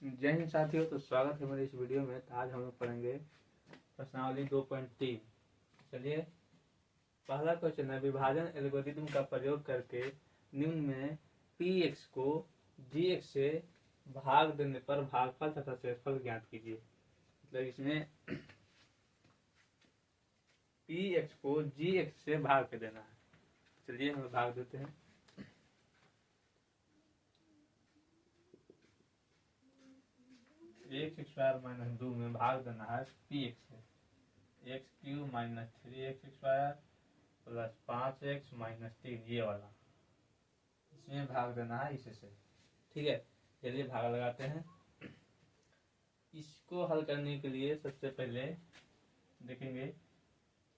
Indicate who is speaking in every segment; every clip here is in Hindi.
Speaker 1: जय हिंद साथियों, तो स्वागत है मेरे इस वीडियो में। तो आज हम लोग पढ़ेंगे प्रश्नावली 2.3। चलिए, पहला क्वेश्चन है, विभाजन एल्गोरिथम का प्रयोग करके निम्न में px को gx से भाग देने पर भागफल तथा शेषफल ज्ञात कीजिए। मतलब इसमें px को gx से भाग के देना है। चलिए हम भाग देते हैं। एक्स स्क्वायर माइनस 2 में भाग देना है px से। X cube minus 3x square plus 5x minus 3, ये वाला इसमें भाग देना है इससे। ठीक है, चलिए भाग लगाते हैं। इसको हल करने के लिए सबसे पहले देखेंगे,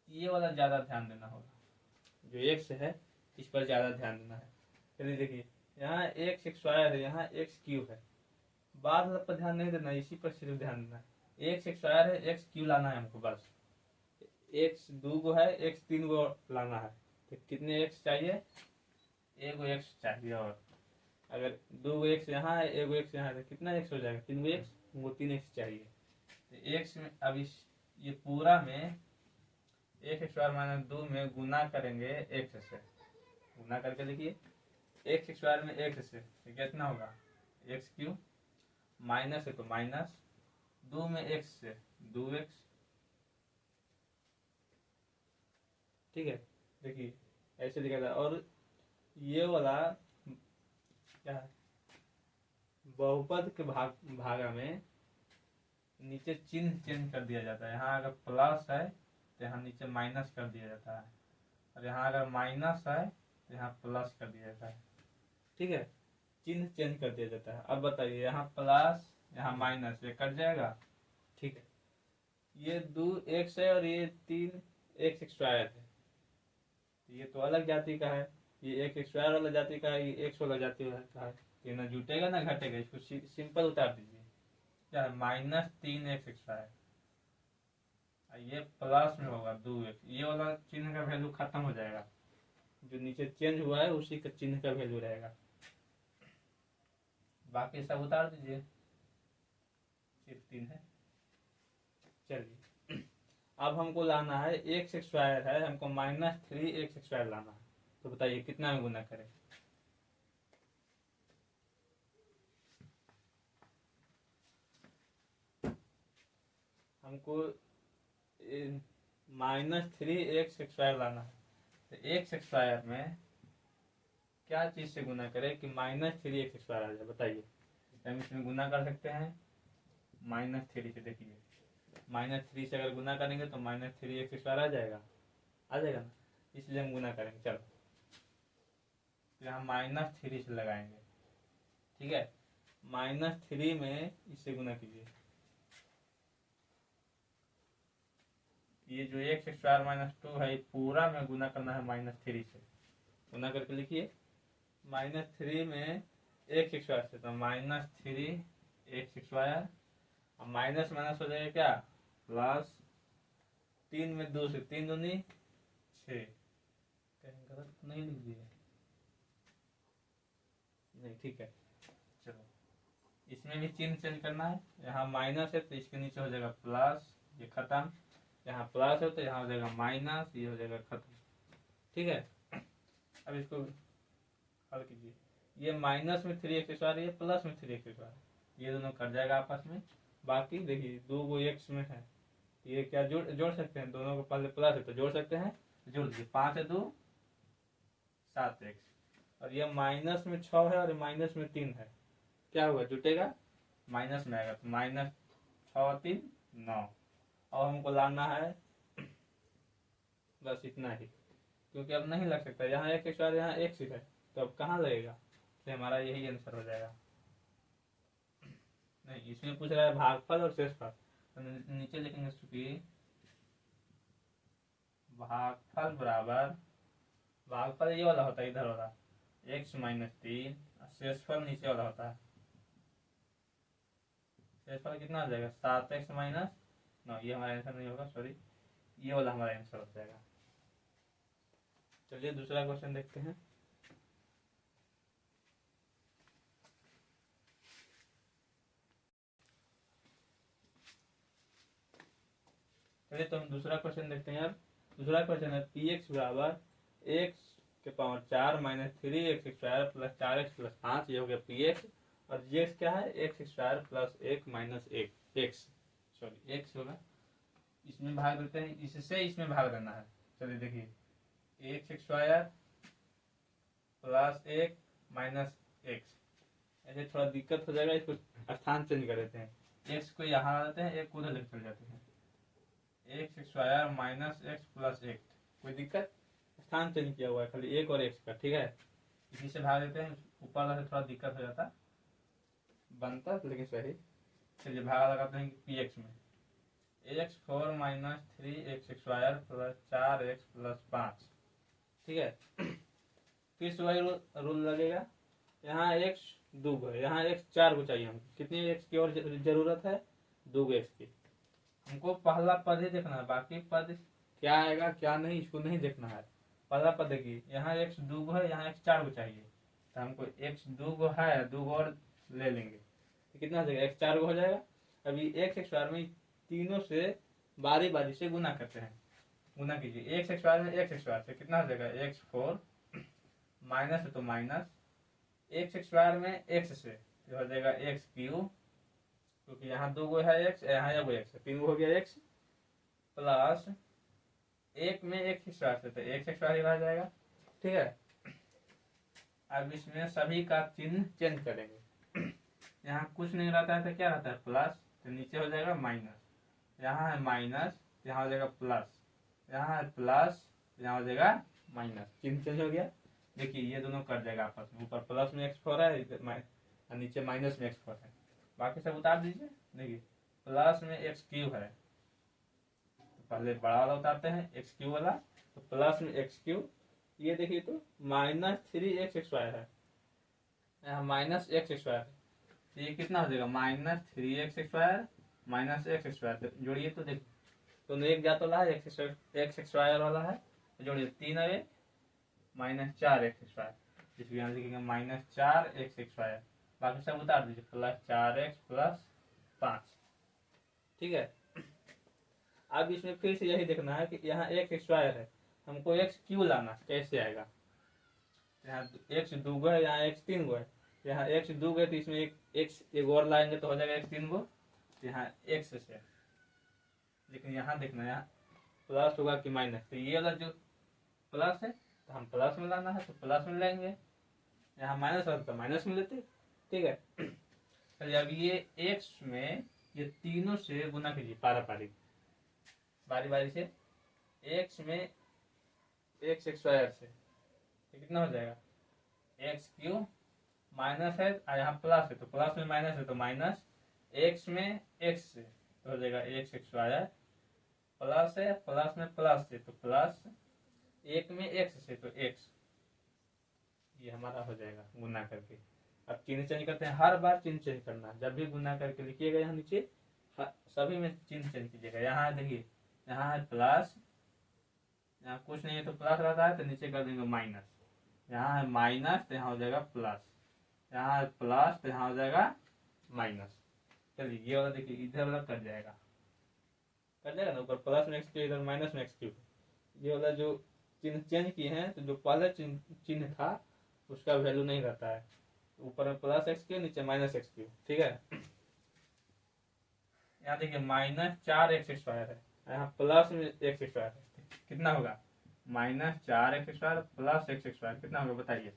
Speaker 1: ये वाला ज़्यादा ध्यान देना होगा, जो x है इस पर ज़्यादा ध्यान देना है। चलिए देखिए, यहाँ एक्स स्क्वायर है, यहाँ एक्स क्यूब है। बात पर ध्यान नहीं देना, इसी पर सिर्फ ध्यान देना है। एक्स स्क्वायर है, एक्स क्यूब लाना है हमको बस। एक्स 2 गो है, एक्स 3 गो लाना है। तो कितने एक्स चाहिए? एगो एक्स चाहिए। और अगर 2 एक्स यहाँ है, एगो एक्स यहाँ है, तो कितना एक्स हो जाएगा? 3 एक्स, वो 3 एक्स चाहिए। तो एक्स में अब इस ये पूरा में एक्स स्क्वायर माइनस 2 में गुना करेंगे एक्स से। गुना करके देखिए, एक्स स्क्वायर में एक्स से तो कितना होगा? एक्स क्यूब, माइनस है तो माइनस 2 में एक्स से 2x। ठीक है, देखिए ऐसे लिखा था। और ये वाला क्या है? बहुपद के भागा में नीचे चिन्ह चेंज कर दिया जाता है। यहाँ अगर प्लस है तो यहाँ नीचे माइनस कर दिया जाता है, और यहाँ अगर माइनस है तो यहाँ प्लस कर दिया जाता है। ठीक है, चिन्ह चेंज कर दिया जाता है। अब बताइए, यहाँ प्लस यहाँ माइनस, ये कट जाएगा। ठीक है, ये 2x है और ये 3x स्क्वायर है। ये तो अलग जाति का है, ये एक्स स्क्वायर वाला जाति का है, ये एक्स वाला जाति का है। ये ना जुटेगा ना घटेगा, इसको सिंपल उतार दीजिए। क्या है? माइनस 3x स्क्वायर, ये प्लस में होगा 2x। ये वाला चिन्ह का वैल्यू खत्म हो जाएगा, जो नीचे चेंज हुआ है उसी का चिन्ह का वैल्यू रहेगा। बाकी सब उतार दीजिए, सिर्फ 3 है। चलिए, अब हमको लाना है एक्स स्क्वायर है, हमको माइनस 3x स्क्वायर लाना है। तो बताइए कितना में गुना करें? हमको -3x स्क्वायर लाना है। तो एक्स स्क्वायर में क्या चीज से गुना करें कि -3x स्क्वायर आ जाए? बताइए। हम इसमें गुना कर सकते हैं -3 से। देखिए, -3 से अगर गुना करेंगे तो -3x स्क्वायर आ जाएगा, आ जाएगा ना। इसलिए हम गुना करेंगे। चलो, तो यहाँ -3 से लगाएंगे। ठीक है, -3 में इससे गुना कीजिए। ये जो एक्स स्क्वायर माइनस 2 है, पूरा में गुना करना है -3 से। गुना करके लिखिए, -3 में एक्स स्क्वायर से, तो -3x स्क्वायर। और माइनस माइनस हो जाएगा क्या? प्लस। 3 में 2 से 3 दूनी 6। कहीं गलत नहीं लिख दिए? नहीं, ठीक है। चलो, इसमें भी चिन्ह चेंज करना है। यहाँ माइनस है तो इसके नीचे हो जाएगा प्लस, ये खत्म। यहाँ प्लस है तो यहाँ हो जाएगा माइनस, ये हो जाएगा खत्म। ठीक है, अब इसको हल कीजिए। ये माइनस में 3x स्क्वायर, ये प्लस में 3x स्क्वायर, ये दोनों कट जाएगा आपस में। बाकी देखिए, 2 गो x में है, ये क्या जोड़ सकते हैं? दोनों को पहले प्लस है तो जोड़ सकते हैं, जोड़ दीजिए। 5 है 2 7x, और ये माइनस में 6 है और माइनस में 3 है। क्या होगा? जुटेगा, माइनस में आएगा। तो -6 3 9। और हमको लाना है बस इतना ही, क्योंकि अब नहीं लग सकता। यहाँ एक स्क्वायर, यहाँ एक्स है, तो अब कहाँ लगेगा? तो हमारा यही आंसर हो जाएगा। नहीं, इसमें पूछ रहा है भागफल और शेषफल, तो नीचे लिखेंगे कि भागफल बराबर, भागफल ये वाला होता है, इधर वाला x माइनस 3, शेषफल नीचे वाला होता है। शेषफल कितना आ जाएगा? 7x minus 9। ये हमारा आंसर नहीं होगा, सॉरी, ये वाला हमारा आंसर हो जाएगा। चलिए दूसरा क्वेश्चन देखते हैं। चलिए तो हम दूसरा क्वेश्चन देखते हैं। अब दूसरा क्वेश्चन है पी एक्स बराबर एक्स के power 4 minus 3x² plus 4x plus 5, ये हो गया पी एक्स। और जी एक्स क्या है, x² plus 1 minus 1 x, sorry x होगा। इसमें भाग देते हैं, इससे इसमें भाग देना है। चलिए देखिए x² प्लस 1 माइनस एक्स, ऐसे थोड़ा दिक्कत हो जाएगा, इसको स्थान चेंज कर देते हैं। एक्स को यहाँ ला देते हैं, एक उधर लेकर चल जाते हैं। x² माइनस एक्स प्लस 1, कोई दिक्कत, स्थान चेंज किया हुआ है खाली एक और एक्स का, ठीक है। इसी से भाग देते हैं, ऊपर वाला से थोड़ा दिक्कत हो जाता, बनता लेकिन सही। चलिए भागा लगाते हैं पी एक्स में, x4 minus 3x² plus 4x plus 5, ठीक है। फिर से वही रूल लगेगा। यहाँ x 2 है, यहाँ x 4 को चाहिए हमको। कितनी x की और जरूरत है, 2 x की। हमको पहला पद ही देखना है, बाकी पद क्या आएगा क्या नहीं इसको नहीं देखना है। पहला पद देखिए, यहाँ x 2 है, यहाँ x 4 को चाहिए, तो हमको x 2 है, 2 और ले लेंगे तो कितना हो जाएगा, x 4 हो जाएगा। अभी x² में तीनों से बारी बारी से गुना करते हैं। गुना कीजिए, x² में x² से कितना हो जाएगा, x4 माइनस है तो माइनस, x² में x से तो हो जाएगा x3, क्योंकि यहाँ 2 है x, यहाँ एगो x है, 3 हो गया x, प्लस 1 में x² से तो x² ही रह जाएगा, ठीक है। अब इसमें सभी का चिन्ह चेंज करेंगे। यहाँ कुछ नहीं रहता है तो क्या रहता है, प्लस, तो नीचे हो जाएगा माइनस, यहाँ है माइनस, यहाँ हो जाएगा प्लस, यहाँ है प्लस, यहाँ हो जाएगा माइनस, चिन्ह चेंज हो गया। देखिए ये दोनों कट जाएगा आपस में, ऊपर प्लस में x4 है और नीचे माइनस में x4 है, बाकी सब उतार दीजिए। देखिए प्लस में x³ है, तो पहले बड़ा वाला उतारते हैं x³ वाला, तो प्लस में x³, ये देखिए तो माइनस 3x² है, यहाँ माइनस x², तो ये कितना हो जाएगा, माइनस 3x² माइनस x², जोड़िए तो देखिए दोनों एक जात वाला है, x² वाला है, तो जोड़िए 3 और 1 माइनस 4x², जिसको यहाँ लिखेंगे माइनस 4x², बाकी सब उतार दीजिए, प्लस 4x प्लस 5, ठीक है। अब इसमें फिर से यही देखना है कि यहाँ x² है, हमको x³ लाना, कैसे आएगा। यहाँ x 2 है, यहाँ x 3 है, यहाँ x 2 है तो इसमें एक x एक और लाएंगे तो हो जाएगा x 3, यहाँ x से, लेकिन यहाँ देखना यहाँ प्लस होगा कि माइनस, तो ये वाला जो प्लस है तो हम प्लस में लाना है तो प्लस में लेंगे, यहाँ माइनस होता तो माइनस में लेते, ठीक है। चलिए अब ये x में ये तीनों से गुना कीजिए पारापारी, बारी बारी से। x में x² से तो कितना हो जाएगा, x³ माइनस है और यहाँ प्लस है तो प्लस में माइनस है तो माइनस, x में x से तो हो जाएगा x² प्लस है, प्लस में प्लस से तो प्लस, 1 में x से तो x, ये हमारा हो जाएगा गुना करके। अब चिन्ह चेंज करते हैं, हर बार चिन्ह चेंज करना, जब भी गुना करके लिखिएगा यहाँ नीचे सभी में चिन्ह चेंज कीजिएगा। यहाँ देखिए यहाँ है प्लस, यहाँ कुछ नहीं है तो प्लस रहता है तो नीचे कर देंगे माइनस, यहाँ है माइनस तो यहाँ हो जाएगा प्लस, यहाँ है प्लस तो यहाँ हो जाएगा माइनस। चलिए ये वाला देखिए इधर वाला कट जाएगा, कट जाएगा ना, ऊपर प्लस में x³ इधर माइनस में x³, ये वाला जो चिन्ह चेंज किए हैं तो जो पहले चिन्ह था उसका वैल्यू नहीं रहता है, ऊपर में प्लस x³ नीचे माइनस x³, ठीक है। यहाँ देखिए माइनस 4x² है, यहाँ प्लस में x² है, कितना होगा, माइनस 4x² प्लस x² कितना होगा बताइए,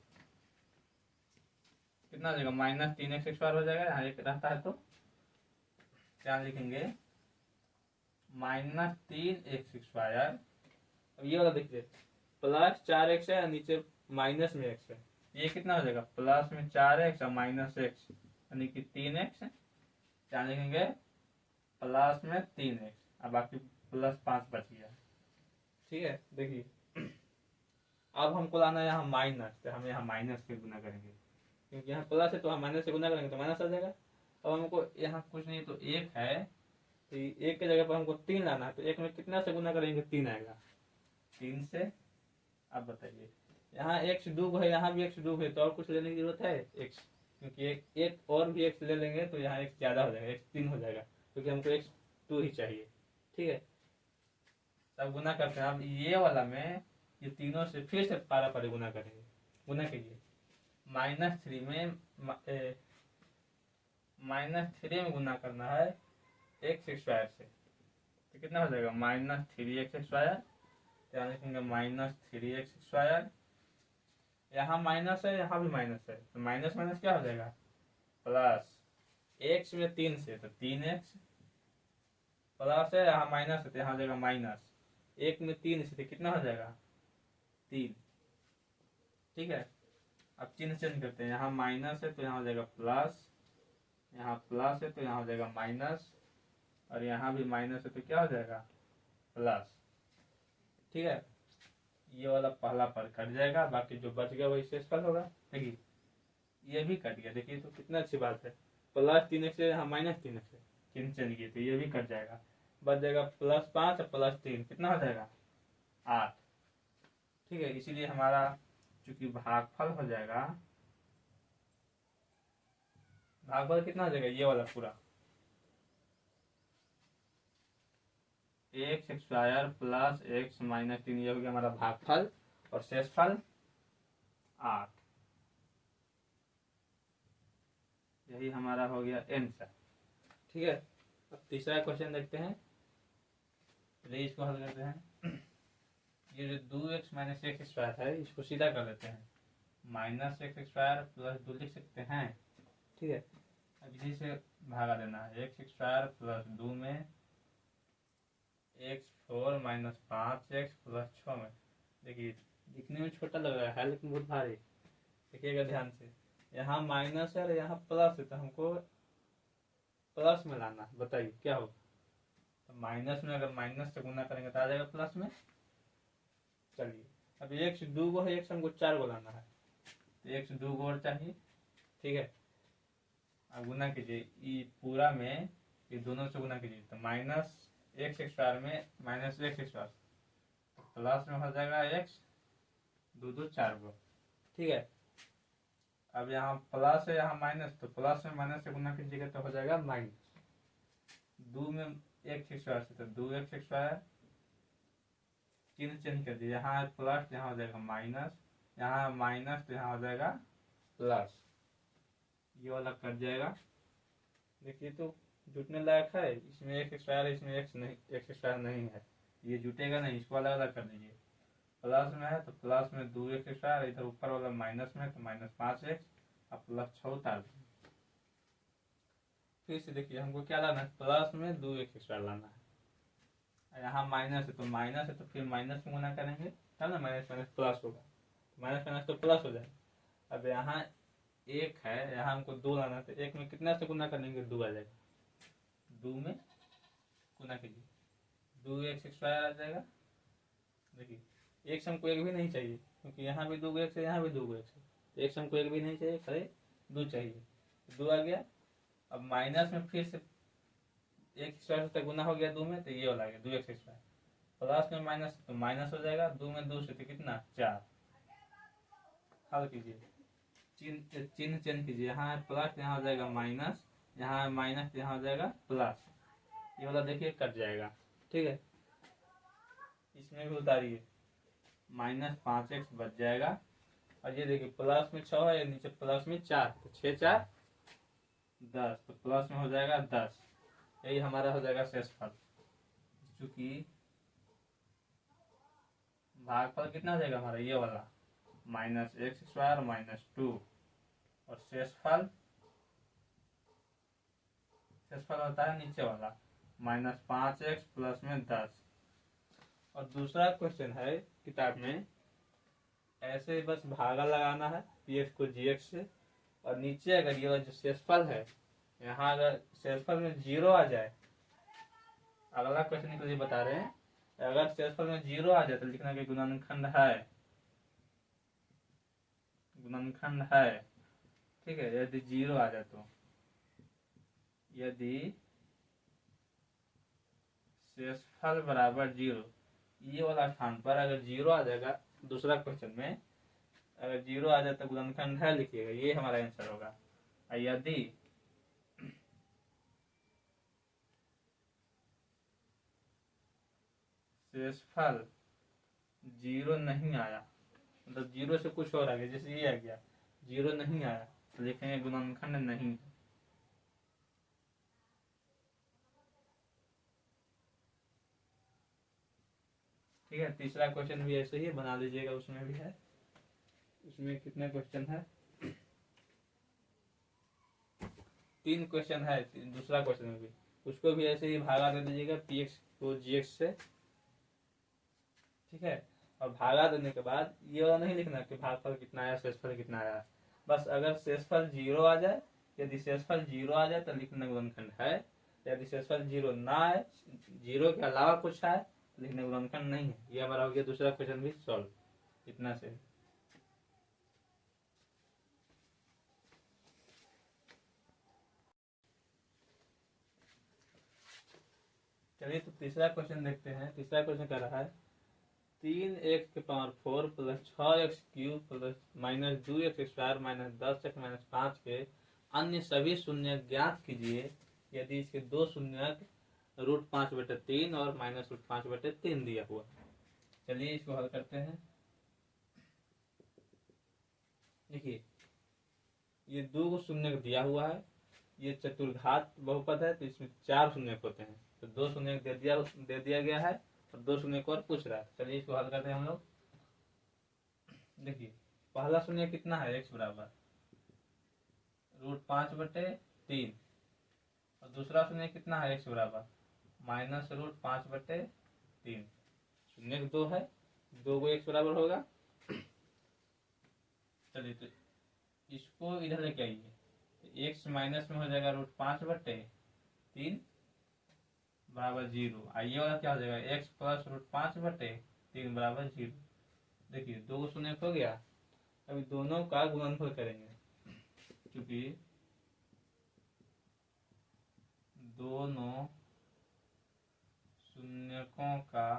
Speaker 1: कितना हो जाएगा, माइनस 3x² हो जाएगा, यहाँ एक रहता है तो क्या लिखेंगे, माइनस 3x²। अब ये वाला देखिए प्लस 4x है, नीचे माइनस में x है, ये कितना हो जाएगा, प्लस में 4x और माइनस x यानी कि 3x, क्या लिखेंगे, प्लस में 3x और बाकी प्लस 5 बच गया, ठीक है। देखिए अब हमको लाना है यहाँ माइनस, तो हम यहाँ माइनस से गुना करेंगे, क्योंकि यहाँ प्लस है तो हम माइनस से गुना करेंगे तो माइनस आ जाएगा। अब हमको यहाँ कुछ नहीं तो 1 है, तो 1 के जगह पर हमको 3 लाना है, तो 1 में कितना से गुना करेंगे, 3 आएगा, 3 से। अब बताइए यहाँ x² है, यहाँ भी x² है, तो और कुछ लेने की जरूरत है x, क्योंकि एक और भी x ले लेंगे तो यहाँ x ज्यादा हो जाएगा, x 3 हो जाएगा, क्योंकि हमको x2 ही चाहिए, ठीक है। सब गुना करते हैं। अब ये वाला में ये तीनों से फिर से पारा पारी गुना करेंगे। गुना कीजिए। -3 में गुना करना है एक्स स्क्वायर से, तो कितना हो जाएगा -3x²। यहाँ लिखेंगे -3x²। यहाँ माइनस है, यहाँ भी माइनस है, तो माइनस माइनस क्या हो जाएगा प्लस। एक्स में 3 से तो 3x प्लस है, यहाँ माइनस है तो यहाँ हो जाएगा माइनस। एक में 3 से तो कितना हो जाएगा 3। ठीक है, अब चिन्ह चेंज करते हैं। यहाँ माइनस है तो यहाँ हो जाएगा प्लस, यहाँ प्लस है तो यहाँ हो जाएगा माइनस, और यहाँ भी माइनस है तो क्या हो जाएगा प्लस। ठीक है, ये वाला पहला पद कट जाएगा, बाकी जो बच गया वही शेषफल होगा। देखिए ये भी कट गया, देखिए तो कितना अच्छी बात है। +3x से यहाँ -3x है, चिन्ह चेंज किए तो ये भी कट जाएगा। बच जाएगा +5 और +3 कितना हो जाएगा 8। ठीक है, इसीलिए हमारा चूंकि भागफल हो जाएगा, भागफल कितना हो जाएगा ये वाला पूरा x² प्लस x -3, ये हो गया हमारा भागफल, और शेषफल 8। यही हमारा हो गया आंसर। ठीक है, अब तीसरा क्वेश्चन देखते हैं। चलिए इसको हल करते हैं। ये जो 2x - x² है इसको सीधा कर लेते हैं। -x² प्लस 2 लिख सकते हैं। ठीक है, अब इसी से भागा देना है। x² प्लस 2 में x4 - 5x प्लस 6 में। देखिए दिखने में छोटा लग रहा है लेकिन बहुत भारी। देखिएगा ध्यान से, यहाँ माइनस है और यहाँ प्लस है, तो हमको प्लस में लाना है। बताइए क्या होगा। तो माइनस में अगर माइनस से गुना करेंगे तो आ जाएगा प्लस में। चलिए अब x 2 गो है, x हमको 4 गो लाना है, तो x 2 गो और चाहिए। ठीक है, अब गुना कीजिए ये पूरा में, ये दोनों से गुना कीजिए तो -x² में -x², तो प्लस में हो जाएगा x 2 2 4 गो। ठीक है, अब यहाँ प्लस है यहाँ माइनस, तो प्लस में माइनस से गुना कीजिएगा तो हो जाएगा माइनस। 2 में x² से तो 2x², चिन्ह चेंज कर दीजिए। यहाँ प्लस यहाँ हो जाएगा माइनस, यहाँ माइनस तो यहाँ हो जाएगा प्लस। ये वाला कट जाएगा। देखिए तो जुटने लायक है, इसमें x² है, इसमें x² नहीं है, ये जुटेगा नहीं, इसको अलग अलग कर दीजिए। प्लस में है तो प्लस में 2x², इधर ऊपर वाला माइनस में तो -5x और +6 उतार देंगे। फिर से देखिए हमको क्या लाना है, प्लस में 2x² लाना है। यहाँ माइनस है तो फिर माइनस में गुना करेंगे तब ना माइनस माइनस प्लस होगा, माइनस माइनस तो प्लस हो जाएगा। अब यहाँ 1 है, यहाँ हमको 2 लाना है, तो 1 में कितना से गुना करेंगे 2 आ जाएगा। 2 में गुना कीजिए 2x² आ जाएगा। देखिए x हमको 1 भी नहीं चाहिए, क्योंकि यहाँ भी 2 x है, यहाँ भी 2 x है, तो x हमको 1 भी नहीं चाहिए, खड़े 2 चाहिए, 2 आ गया। अब माइनस में फिर से x² तक गुना हो गया 2 में, तो ये वाला आ गया 2x²। प्लस में माइनस तो माइनस हो जाएगा, 2 में 2 से तो कितना 4। हल कीजिए, चिन्ह चेंज कीजिए। यहाँ प्लस यहाँ हो जाएगा माइनस, यहाँ माइनस यहाँ हो जाएगा प्लस। ये वाला देखिए कट जाएगा। ठीक है, इसमें भी उतारिए, -5x बच जाएगा। और ये देखिए प्लस में 6 है, नीचे प्लस में 4, तो 6 4 10, तो प्लस में हो जाएगा 10। यही हमारा हो जाएगा शेषफल। चूंकि भागफल कितना हो जाएगा हमारा ये वाला -x² - 2, और शेषफल होता है नीचे वाला -5x प्लस में 10। और दूसरा क्वेश्चन है किताब में, ऐसे बस भागा लगाना है px को gx से, और नीचे अगर ये जो शेषफल है, यहाँ अगर शेषफल में 0 आ जाए, अगला क्वेश्चन के लिए बता रहे हैं, अगर शेषफल में 0 आ जाए तो लिखना कि गुणनखंड है, गुणनखंड है। ठीक है, यदि 0 आ जाए तो, यदि शेषफल बराबर 0, ये वाला स्थान पर अगर 0 आ जाएगा, दूसरा क्वेश्चन में अगर 0 आ जाए तो गुणनखंड है लिखिएगा, ये हमारा आंसर होगा। यदि शेषफल 0 नहीं आया, मतलब 0 से कुछ और आ गया, जैसे ये आ गया 0 नहीं आया तो लिखेंगे गुणनखंड नहीं। ठीक है, तीसरा क्वेश्चन भी ऐसे ही बना लीजिएगा, उसमें भी है। उसमें कितने क्वेश्चन है, 3 क्वेश्चन है, दूसरा क्वेश्चन में भी, उसको भी ऐसे ही भागा दे दीजिएगा px को gx से। ठीक है, और भागा देने के बाद ये वाला नहीं लिखना कि भागफल कितना आया, शेषफल कितना आया, बस अगर शेषफल 0 आ जाए, यदि शेषफल 0 आ जाए तो लिखना गुणनखंड है, यदि शेषफल 0 ना आए, 0 के अलावा कुछ आए तो लिखना गुणनखंड नहीं है। ये हमारा हो गया दूसरा क्वेश्चन भी सॉल्व, इतना से। चलिए तो तीसरा क्वेश्चन देखते हैं। तीसरा क्वेश्चन कह रहा है 3x⁴ plus 6x³ plus -2x² minus 10x minus 5 के अन्य सभी शून्यक ज्ञात कीजिए यदि इसके दो शून्यक √5/3 और -√5/3 दिया हुआ। चलिए इसको हल करते हैं। देखिए ये दो शून्यक दिया हुआ है, ये चतुर्घात बहुपद है तो इसमें 4 शून्यक होते हैं, तो 2 शून्यक दे दिया गया है और 2 शून्यक और पूछ रहा है। चलिए इसको हल करते हैं हम लोग। देखिए पहला शून्य कितना है, x बराबर √5/3 और दूसरा शून्य कितना है, x बराबर -√5/3। शून्य 2 है, 2 को x बराबर होगा। चलिए तो इसको इधर लेके आइए, x माइनस में हो जाएगा √5/3 बराबर 0। आइए वाला क्या हो जाएगा, x प्लस √5/3 बराबर 0। देखिए 2 शून्य हो गया, अभी दोनों का गुणनफल करेंगे, क्योंकि दोनों शून्यकों का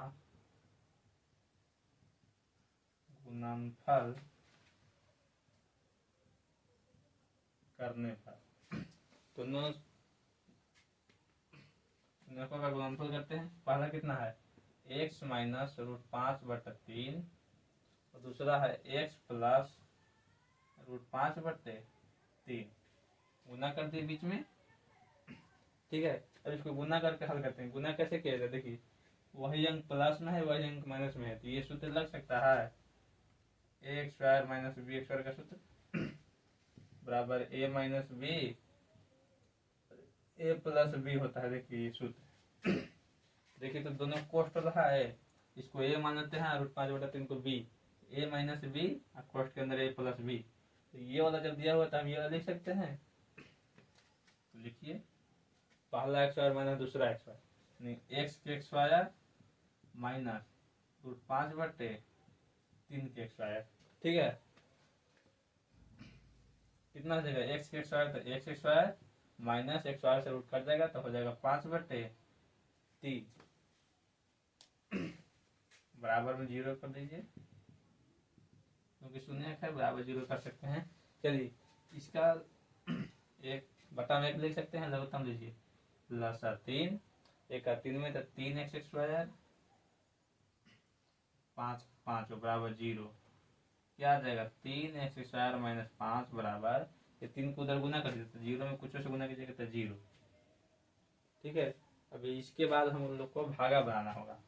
Speaker 1: गुणनफल करने पर, दोनों शून्यकों का गुणनफल करते हैं। पहला कितना है, x माइनस √5/3 और दूसरा है x प्लस √5/3। गुना कर दिए बीच में। ठीक है, अब इसको गुना करके हल करते हैं। गुना कैसे किया जाए, देखिए वही अंक प्लस में है, वही अंक माइनस में है, तो ये सूत्र लग सकता है ax² माइनस bx² का सूत्र बराबर a minus b a plus b होता है। देखिए ये सूत्र देखिए तो दोनों कोष्ट रहा है, इसको a मान लेते हैं, √5/3 को b, a माइनस b और कोष्ट के अंदर a प्लस b। तो ये वाला जब दिया हुआ तो हम ये वाला लिख सकते हैं। तो लिखिए पहला x² माइनस दूसरा x² नहीं, x² माइनस √5/3 के x²। ठीक है, कितना हो जाएगा, x² तो x² माइनस x² से रूट कट जाएगा तो हो जाएगा 5/3 बराबर में 0 कर दीजिए, क्योंकि शून्य है बराबर 0 कर सकते हैं। चलिए इसका 1/1 लिख सकते हैं, लघुत्तम लीजिए प्लस 3, 1 का 3 में तो 3x² 5 बराबर 0। क्या आ जाएगा, 3x² माइनस 5 बराबर, ये 3 को उधर गुना कर दीजिए तो 0 में कुछ से गुना कीजिएगा तो 0। ठीक है, अभी इसके बाद हम लोग को भागा बनाना होगा।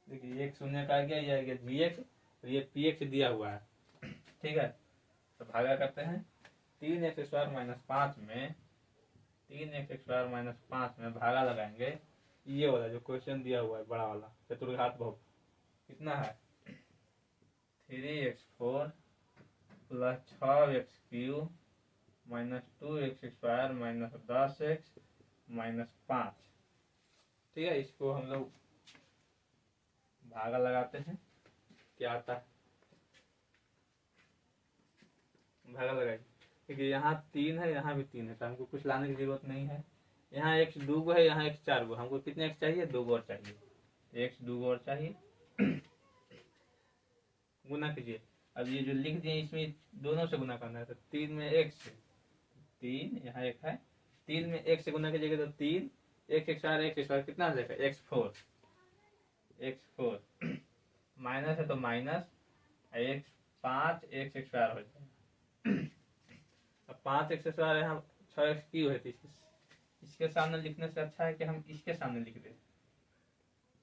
Speaker 1: देखिए एक शून्य का आ गया, ये आ गया gx और ये px दिया हुआ है। ठीक है, तो भागा करते हैं। 3x² माइनस 5 में 3x² माइनस 5 में भागा लगाएंगे, ये वाला जो क्वेश्चन दिया हुआ है बड़ा वाला चतुर्घात बहुपद कितना है, 3x4 plus 6x³ minus 2x² minus 10x minus 5। ठीक है, इसको हम लोग भागा लगाते हैं, क्या आता है, भागा लगाइए। देखिए यहाँ 3 है, यहाँ भी 3 है, तो हमको कुछ लाने की जरूरत नहीं है। यहाँ x 2 है, यहाँ x 4, हमको कितने x चाहिए, 2 और चाहिए, x 2 और चाहिए। गुना कीजिए, अब ये जो लिख दिए इसमें दोनों से गुना करना है, तो 3 में 1 से 3, यहाँ 1 है, 3 में 1 से गुना कीजिएगा तो 3, एक्स स्क्वायर कितना आ जाएगा, x4 माइनस है तो माइनस एक्स 5 एक्स स्क्वायर हो जाएगा। अब 5 एक्स स्क्वायर यहाँ 6 एक्स की हुई थी, इसके सामने लिखने से अच्छा है कि हम इसके सामने लिख दें,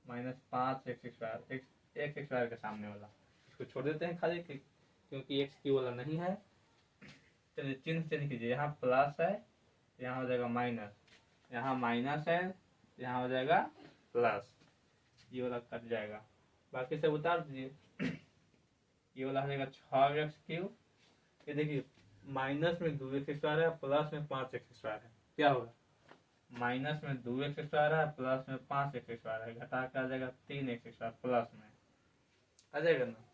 Speaker 1: -5 एक्स स्क्वायर, एक्स स्क्वायर के सामने वाला इसको छोड़ देते हैं खाली, क्योंकि एक्स की वाला नहीं है। चलिए चिन्ह चेंज कीजिए, यहाँ प्लस है यहाँ हो जाएगा माइनस, यहाँ माइनस है यहाँ हो जाएगा प्लस, ये वाला कट जाएगा, बाकी सब उतार दीजिए। ये वाला हो जाएगा 6x3, ये देखिए माइनस में 2x स्क्वायर है, प्लस में 5x स्क्वायर है, क्या होगा, माइनस में 2x स्क्वायर है, प्लस में 5x स्क्वायर है, घटा के आ जाएगा 3x स्क्वायर, प्लस में आ जाएगा ना,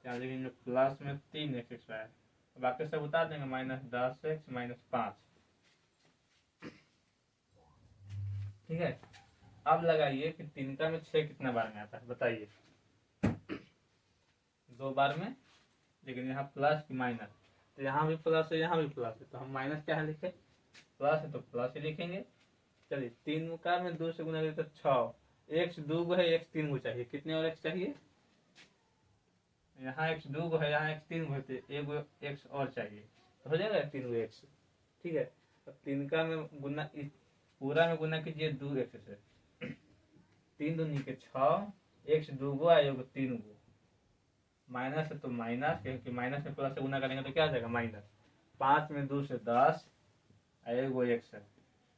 Speaker 1: यहाँ लिखेंगे प्लस में 3x स्क्वायर, बाकी सब उतार देंगे, -10x -5। ठीक है, अब लगाइए कि 3 का में 6 कितना बार में आता है, बताइए, 2 बार में, लेकिन यहाँ प्लस की माइनस, तो यहाँ भी प्लस है यहाँ भी प्लस है, तो हम माइनस क्या है लिखे, प्लस है तो प्लस ही लिखेंगे। चलिए 3 का में 2 से गुना करें तो 6, एक्स 2 को है एक्स 3 को चाहिए, कितने और एक्स चाहिए, यहाँ एक्स 2 को है यहाँ एक्स 3 को है, तो एक एक्स और चाहिए, तो हो जाएगा 3 एक्स। ठीक है, अब 3 का में गुना, पूरा में गुना कीजिए 2 एक्स से, 3 दूनी के 6, एक्स 2 को आएगा 3 को, माइनस है तो माइनस, क्योंकि माइनस में प्लस से गुना करेंगे तो क्या आ जाएगा माइनस, 5 में 2 से 10, वो एक्स है।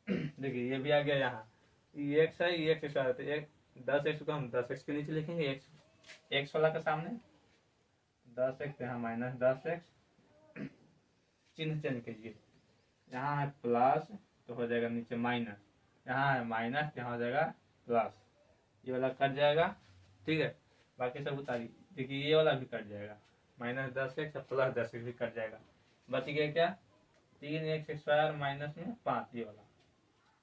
Speaker 1: देखिए ये भी आ गया, यहाँ ये एक्स है ये एक्स स्क्वायर, तो एक 10x को हम 10x के नीचे लिखेंगे, एक्स वाला के सामने 10x, यहाँ -10x, चिन्ह चेंज कीजिए, यहाँ है प्लस तो हो जाएगा नीचे माइनस, यहाँ है माइनस यहाँ हो जाएगा प्लस, ये वाला कट जाएगा। ठीक है, बाकी सब उतारिए, देखिए ये वाला भी कट जाएगा, -10x प्लस 10x भी कट जाएगा, बच गया क्या 3x स्क्वायर माइनस में 5, ये वाला।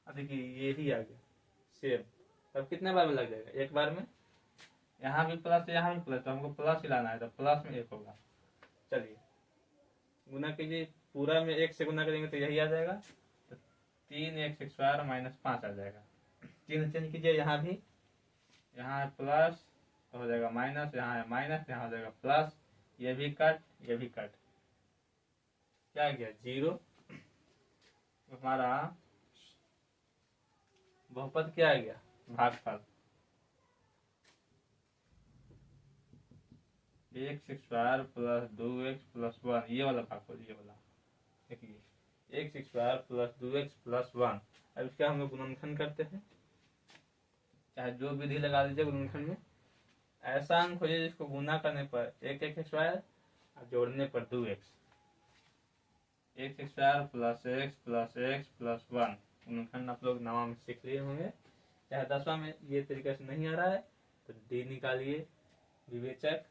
Speaker 1: अब देखिए ये ही आ गया सेम, तब कितने बार में लग जाएगा, एक बार में, यहाँ भी प्लस यहाँ भी प्लस, तो हमको प्लस ही लाना है, तो प्लस में 1 होगा। चलिए गुना कीजिए, पूरा में 1 से गुना करेंगे तो यही आ जाएगा, तो 3x स्क्वायर -5 आ जाएगा। चिन्ह चेंज कीजिए, यहाँ भी, यहाँ है प्लस तो हो जाएगा माइनस, यहाँ है माइनस यहाँ हो जाएगा प्लस, ये भी कट ये भी कट, क्या आ गया 0। हमारा बहुपद क्या आ गया, भागफल, x square plus 2x plus 1, ये वाला भागफल, ये वाला देखिए x square plus 2x plus 1। अब इसका हम लोग गुणनखंड करते हैं, चाहे जो विधि लगा दीजिए गुणनखंड में, ऐसा अंक हो जाए जिसको गुना करने पर 1x स्क्वायर और जोड़ने पर 2x, x square plus x plus 1, गुणनखंड आप लोग नवा में सीख लिए होंगे, चाहे 10वां में ये तरीके से नहीं आ रहा है तो d निकालिए विवेचक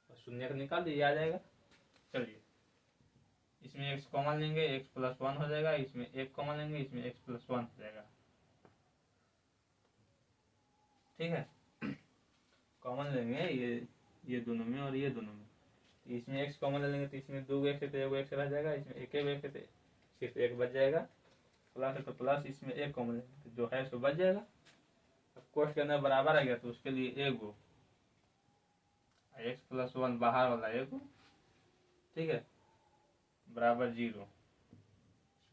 Speaker 1: और शून्य का निकाल दिए, आ जाएगा। चलिए इसमें x कॉमन लेंगे, x प्लस 1 हो जाएगा, इसमें 1 कॉमन लेंगे, इसमें x प्लस 1 हो जाएगा। ठीक है, कॉमन लेंगे ये दोनों में और ये दोनों में, तो इसमें x कॉमन ले लेंगे तो इसमें 2 x है तो 1 x रह जाएगा, इसमें 1 x है तो सिर्फ 1 बच जाएगा, प्लस है तो प्लस, इसमें 1 कॉमन लेंगे तो जो है सो बच जाएगा। अब कोष्ठ के अंदर बराबर आ गया तो उसके लिए 1 x प्लस 1 बाहर वाला 1, ठीक है, बराबर 0,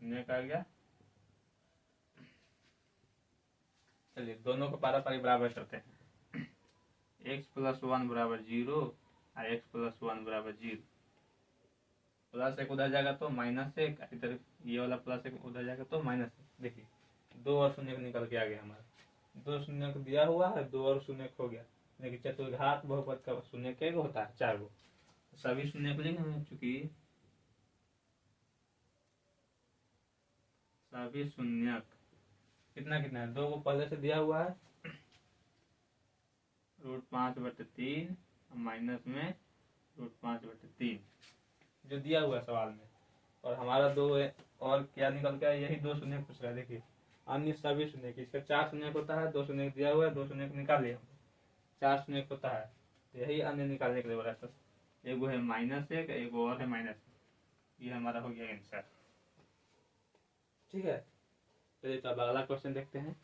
Speaker 1: शून्य का आ गया। चलिए दोनों को पारापारी बराबर करते हैं, x प्लस 1 बराबर 0 और x प्लस 1 बराबर 0, प्लस 1 उधर जाएगा तो -1, इधर ये वाला प्लस 1 उधर जाएगा तो -1। देखिए 2 और शून्य निकल के आ गया हमारा, 2 शून्य को दिया हुआ है, 2 और शून्य खो गया, लेकिन चतुर्घात बहुपद का शून्य कै गो होता है, 4 गो, सभी शून्य को लेंगे, चूंकि सभी शून्य कितना कितना है, 2 को पहले से दिया हुआ है, √5/3 माइनस में √5/3 जो दिया हुआ है सवाल में, और हमारा 2 और क्या निकल के आया, यही 2 शून्य पूछ रहा है। देखिए अन्य सभी शून्य की, इसका 4 शून्य होता है, 2 शून्य दिया हुआ है, 2 शून्य को निकाल लिया, 4 शून्य होता है, तो यही अन्य निकालने के लिए बोला था। एक वो है -1, एक और है -1, ये हमारा हो गया आंसर। ठीक है, चलिए तो अब अगला क्वेश्चन देखते हैं।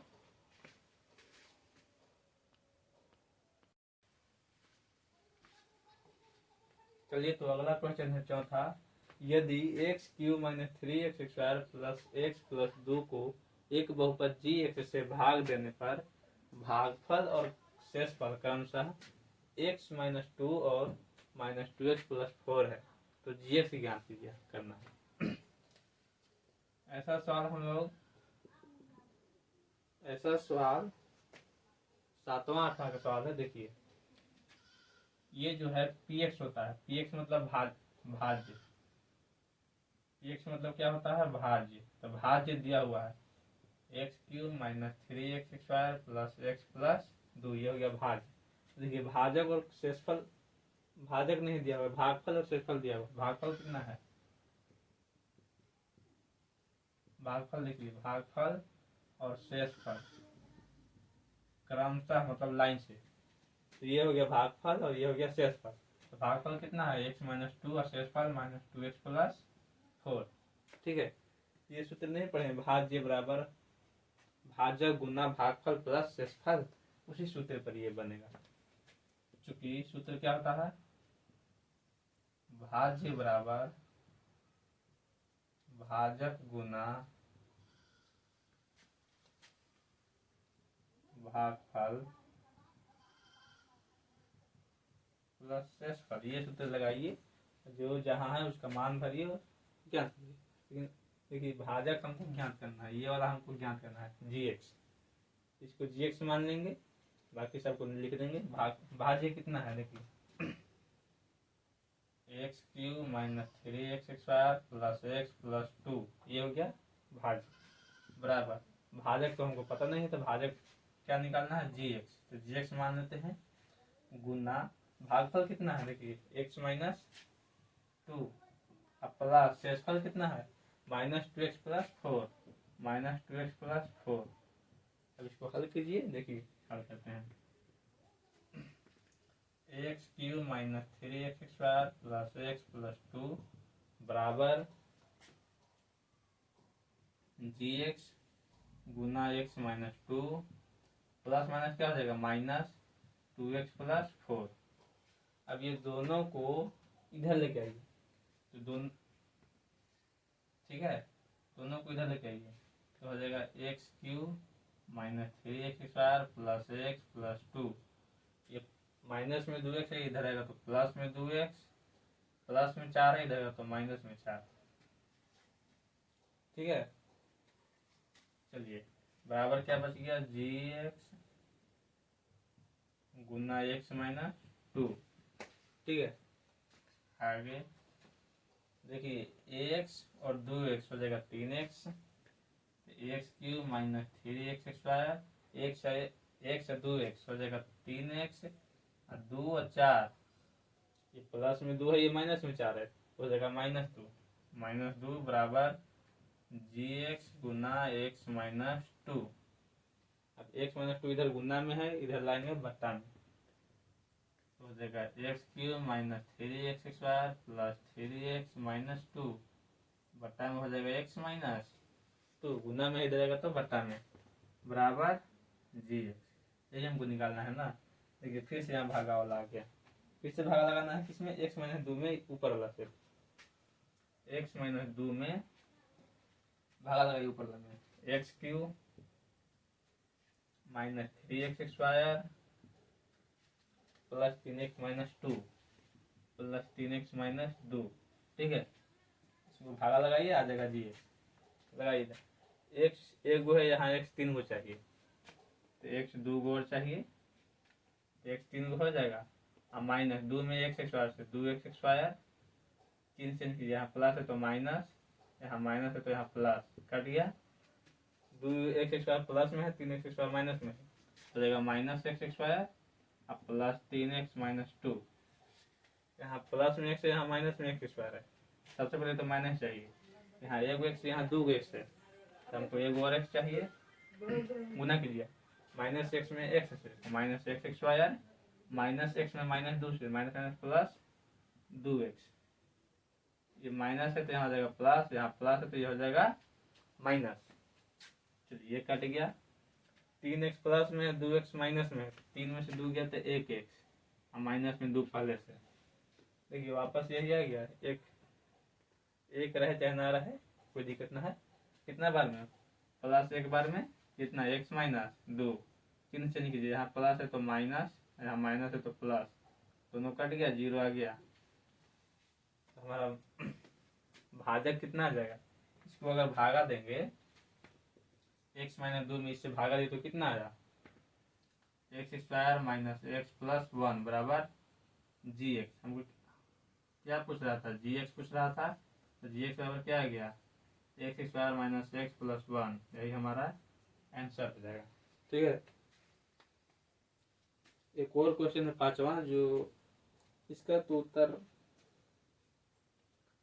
Speaker 1: चलिए तो अगला क्वेश्चन है चौथा। यदि x Q minus 3x² plus x plus 2 को एक बहुपद g से भाग देने पर भागफल और शेषफल क्रमशः x माइनस 2 और माइनस 2x प्लस 4 है, तो gx की ज्ञात कीजिए करना है। ऐसा सवाल 7वां 8वां का सवाल है। देखिए ये जो है px होता है, px मतलब भाज्य, px मतलब क्या होता है, भाज्य। तो भाज्य दिया हुआ है x³ minus 3x² plus x plus 2, ये हो गया भाज्य। देखिए भाजक और शेषफल, भाजक नहीं दिया हुआ, भागफल और शेषफल दिया हुआ। भागफल कितना है, भागफल देखिए, भागफल और शेषफल क्रमशः मतलब लाइन से, तो ये हो गया भागफल और ये हो गया शेषफल। तो भागफल कितना है x माइनस 2 और शेषफल माइनस 2x प्लस 4। ठीक है, ये सूत्र नहीं पढ़े, भाज्य बराबर भाजक गुना भागफल प्लस शेषफल, उसी सूत्र पर ये बनेगा। चूंकि सूत्र क्या होता है, भाज्य बराबर भाजक गुना भागफल प्लस शेषफल, ये सूत्र लगाइए, जो जहां है उसका मान भरिए और ज्ञात करिए। लेकिन देखिए भाजक हमको ज्ञात करना है, ये वाला हमको ज्ञात करना है gx, इसको gx मान लेंगे, बाकी सबको लिख देंगे। भाज्य कितना है, देखिए x³ minus 3x² plus x plus 2, ये हो गया भाज्य बराबर भाजक तो हमको पता नहीं है, तो भाजक क्या निकालना है, gx, तो gx मान लेते हैं, गुना भागफल कितना है, देखिए x माइनस 2 अब प्लस शेषफल कितना है, minus 2x plus 4, minus 2x plus 4। अब इसको हल कीजिए, देखिए हल करते हैं। x³ minus 3x² plus x plus 2 बराबर gx गुना x माइनस 2 प्लस माइनस क्या हो जाएगा, माइनस 2x प्लस 4। अब ये दोनों को इधर लेके आइए, तो दोनों, ठीक है, दोनों को इधर लेके आइए, तो हो जाएगा x³ minus 3x² plus x plus 2, ये माइनस में 2x है, इधर आएगा तो प्लस में 2x, प्लस में 4 है, इधर आएगा तो माइनस में 4। ठीक है, चलिए बराबर क्या बच गया, gx गुना x माइनस 2। ठीक है, आगे देखिए x और 2x हो जाएगा 3x, x³ minus 3x², x 2x हो जाएगा 3x, और 2 और 4, ये प्लस में 2 है, ये माइनस में 4 है, हो जाएगा माइनस 2 बराबर gx गुना x माइनस 2। अब x माइनस 2 इधर गुना में है, इधर लाएंगे बट्टा में, तो हो जाएगा x³ minus 3x² plus 3x minus 2 बट्टा में हो जाएगा x माइनस 2, गुना में इधर आएगा तो बट्टा में, बराबर gx। यही हमको निकालना है ना। देखिए फिर से यहाँ भागा वाला आ गया, फिर से भागा लगाना है किसमें, x माइनस 2 में, ऊपर वाला से x माइनस 2 में भागा लगाइए ऊपर वाला, x³ minus 3x² plus 3x minus 2 plus 3x minus 2। ठीक है, इसको भागा लगाइए, आ जाएगा gx, लगाइए। x एक गो है यहाँ, x 3 गो चाहिए, तो x 2 गो और चाहिए, x 3 गो हो जाएगा, और माइनस 2 में x² से 2x², 3 से यहाँ प्लस है तो माइनस, यहाँ माइनस है तो यहाँ प्लस, कट गया, 2x² प्लस में है, 3x² माइनस में है, तो जाएगा माइनस x² अब प्लस 3x माइनस 2, यहाँ प्लस में x है, यहाँ माइनस में x² है। सबसे पहले तो माइनस चाहिए, यहाँ एक x, यहाँ 2 x है, तो हमको एक और x चाहिए, गुना कीजिए, माइनस x में x से माइनस x² माइनस x में माइनस 2 से माइनस माइनस प्लस 2x, ये माइनस है तो यहाँ हो जाएगा प्लस, यहाँ प्लस है तो ये हो जाएगा माइनस। चलिए ये कट गया, 3x प्लस में 2x माइनस में, 3 में से 2 गया तो 1x, और माइनस में 2 पहले से, देखिए वापस यही आ गया, एक एक रहे चाहे ना रहे कोई दिक्कत ना है। कितना बार में, प्लस एक बार में कितना, एक्स माइनस दो, चिन्ह चेंज कीजिए, यहाँ प्लस है तो माइनस, यहाँ माइनस है तो प्लस, दोनों कट गया, जीरो आ गया। तो हमारा भाजक कितना आ जाएगा, इसको अगर भागा देंगे एक्स माइनस दो में, इससे भागा दे तो कितना आया, x square minus x plus one बराबर जी एक्स। हमको क्या पूछ रहा था, जी एक्स पूछ रहा था, तो जी एक्स बराबर क्या आ गया, x square minus x plus one, यही हमारा आंसर हो जाएगा। ठीक है, एक और क्वेश्चन है पांचवा, जो इसका तो उत्तर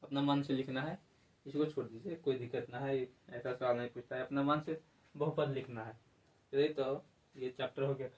Speaker 1: अपना मन से लिखना है, इसको छोड़ दीजिए, कोई दिक्कत ना है, ऐसा सवाल नहीं पूछता है, अपना मन से बहुपद लिखना है। चलिए तो ये चैप्टर हो गया।